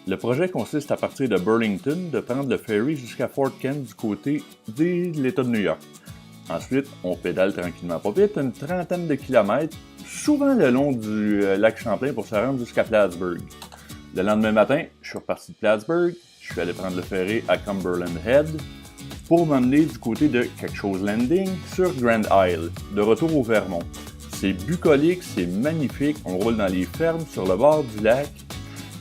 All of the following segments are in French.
Le projet consiste à partir de Burlington de prendre le ferry jusqu'à Fort Kent du côté de l'État de New York. Ensuite, on pédale tranquillement pas vite une trentaine de kilomètres, souvent le long du lac Champlain pour se rendre jusqu'à Plattsburgh. Le lendemain matin, je suis reparti de Plattsburgh, je suis allé prendre le ferry à Cumberland Head pour m'emmener du côté de Quelque chose Landing sur Grand Isle, de retour au Vermont. C'est bucolique, c'est magnifique, on roule dans les fermes sur le bord du lac.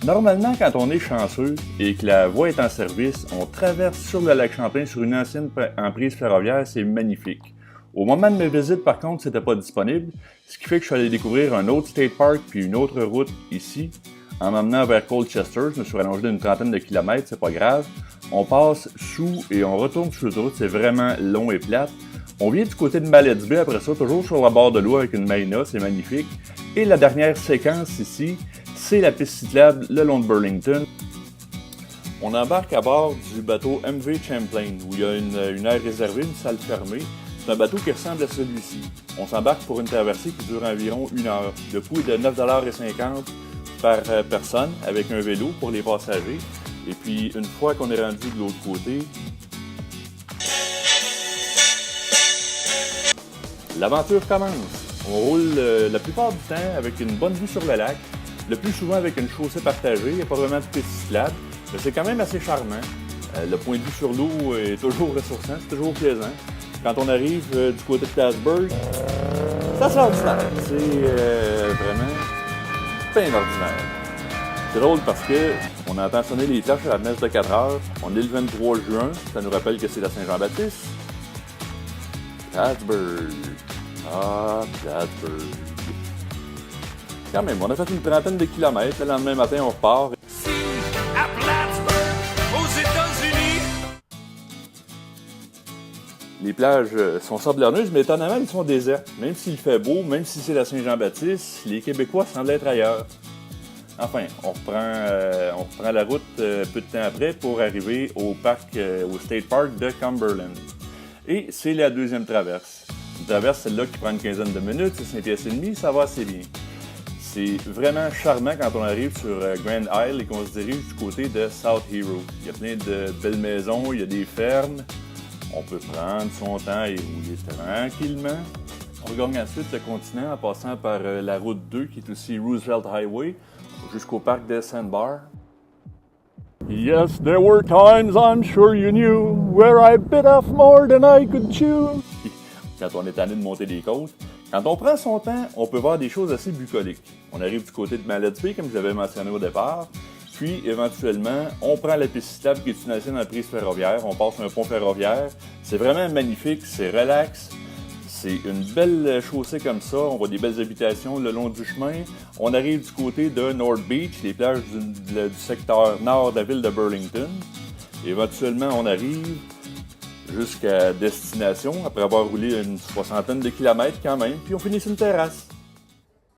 Normalement, quand on est chanceux et que la voie est en service, on traverse sur le lac Champlain sur une ancienne emprise ferroviaire, c'est magnifique. Au moment de mes visites, par contre, c'était pas disponible, ce qui fait que je suis allé découvrir un autre state park puis une autre route ici. En m'emmenant vers Colchester, je me suis rallongé d'une trentaine de kilomètres, c'est pas grave. On passe sous et on retourne sur l'autoroute, c'est vraiment long et plate. On vient du côté de Mallet's Bay après ça, toujours sur la bord de l'eau avec une marina, c'est magnifique. Et la dernière séquence ici, c'est la piste cyclable le long de Burlington. On embarque à bord du bateau MV Champlain, où il y a une aire réservée, une salle fermée. C'est un bateau qui ressemble à celui-ci. On s'embarque pour une traversée qui dure environ 1 heure. Le coût est de 9,50$ par personne, avec un vélo pour les passagers. Et puis, une fois qu'on est rendu de l'autre côté, l'aventure commence. On roule la plupart du temps avec une bonne vue sur le lac, le plus souvent avec une chaussée partagée, il n'y a pas vraiment de piste cyclable, mais c'est quand même assez charmant. Le point de vue sur l'eau est toujours ressourçant, c'est toujours plaisant. Quand on arrive du côté de Plattsburgh, ça c'est ordinaire, c'est vraiment bien ordinaire. C'est drôle parce que on entend sonner les cloches à la messe de 4 heures, on est le 23 juin, ça nous rappelle que c'est la Saint-Jean-Baptiste. Plattsburgh. Ah, Plattsburgh. Quand même, on a fait une trentaine de kilomètres. Le lendemain matin, on repart. À Plattsburgh, aux États-Unis. Les plages sont sablonneuses, mais étonnamment, elles sont désertes. Même s'il fait beau, même si c'est la Saint-Jean-Baptiste, les Québécois semblent être ailleurs. Enfin, on reprend la route peu de temps après pour arriver au State Park de Cumberland. Et c'est la deuxième traverse. Une traverse, celle-là qui prend une quinzaine de minutes, c'est 5 pièces et demi, ça va assez bien. C'est vraiment charmant quand on arrive sur Grand Isle et qu'on se dirige du côté de South Hero. Il y a plein de belles maisons, il y a des fermes. On peut prendre son temps et rouler tranquillement. On regagne ensuite le continent en passant par la route 2 qui est aussi Roosevelt Highway jusqu'au parc de Sandbar. Yes, there were times I'm sure you knew where I bit off more than I could chew. Quand on est tanné de monter des côtes. Quand on prend son temps, on peut voir des choses assez bucoliques. On arrive du côté de Mallet's Bay, comme je l'avais mentionné au départ. Puis, éventuellement, on prend la piste cyclable qui est une ancienne emprise ferroviaire. On passe un pont ferroviaire. C'est vraiment magnifique, c'est relax. C'est une belle chaussée comme ça. On voit des belles habitations le long du chemin. On arrive du côté de North Beach, les plages du secteur nord de la ville de Burlington. Éventuellement, on arrive jusqu'à destination, après avoir roulé une soixantaine de kilomètres quand même, puis on finit sur une terrasse.